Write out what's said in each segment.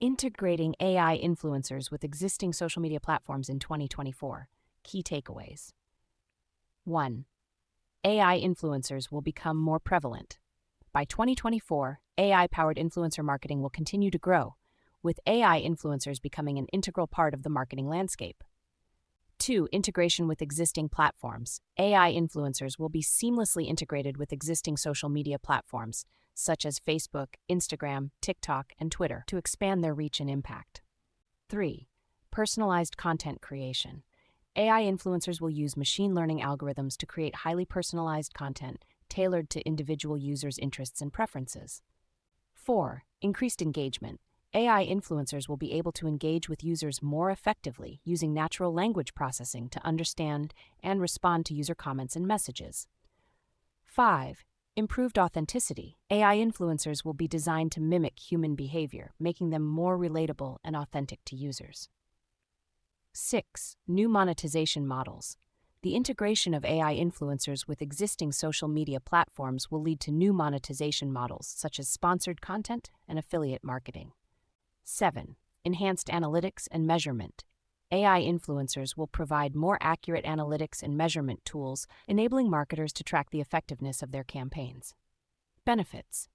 Integrating AI influencers with existing social media platforms in 2024. Key takeaways. 1. AI influencers will become more prevalent. By 2024, AI-powered influencer marketing will continue to grow, with AI influencers becoming an integral part of the marketing landscape. 2. Integration with existing platforms. AI influencers will be seamlessly integrated with existing social media platforms, such as Facebook, Instagram, TikTok, and Twitter, to expand their reach and impact. 3. Personalized content creation. AI influencers will use machine learning algorithms to create highly personalized content tailored to individual users' interests and preferences. 4. Increased engagement. AI influencers will be able to engage with users more effectively using natural language processing to understand and respond to user comments and messages. 5. Improved authenticity. AI influencers will be designed to mimic human behavior, making them more relatable and authentic to users. 6. New monetization models. The integration of AI influencers with existing social media platforms will lead to new monetization models such as sponsored content and affiliate marketing. 7. Enhanced analytics and measurement. AI influencers will provide more accurate analytics and measurement tools, enabling marketers to track the effectiveness of their campaigns. Benefits.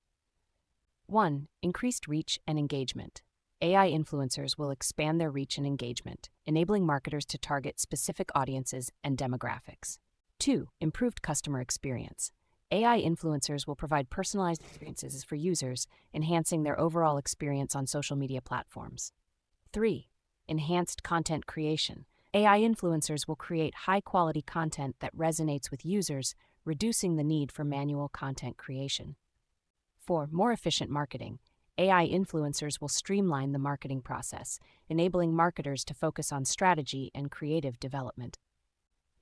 1. Increased reach and engagement. AI influencers will expand their reach and engagement, enabling marketers to target specific audiences and demographics. 2. Improved customer experience. AI influencers will provide personalized experiences for users, enhancing their overall experience on social media platforms. 3. Enhanced content creation. AI influencers will create high-quality content that resonates with users, reducing the need for manual content creation. 4. More efficient marketing. AI influencers will streamline the marketing process, enabling marketers to focus on strategy and creative development.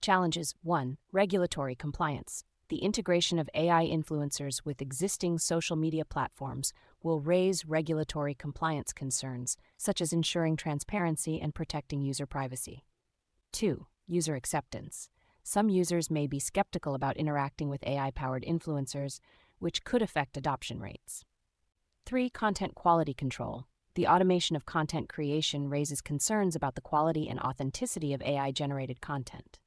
Challenges. 1. Regulatory compliance. The integration of AI influencers with existing social media platforms will raise regulatory compliance concerns, such as ensuring transparency and protecting user privacy. 2. User acceptance. Some users may be skeptical about interacting with AI-powered influencers, which could affect adoption rates. 3. Content quality control. The automation of content creation raises concerns about the quality and authenticity of AI-generated content.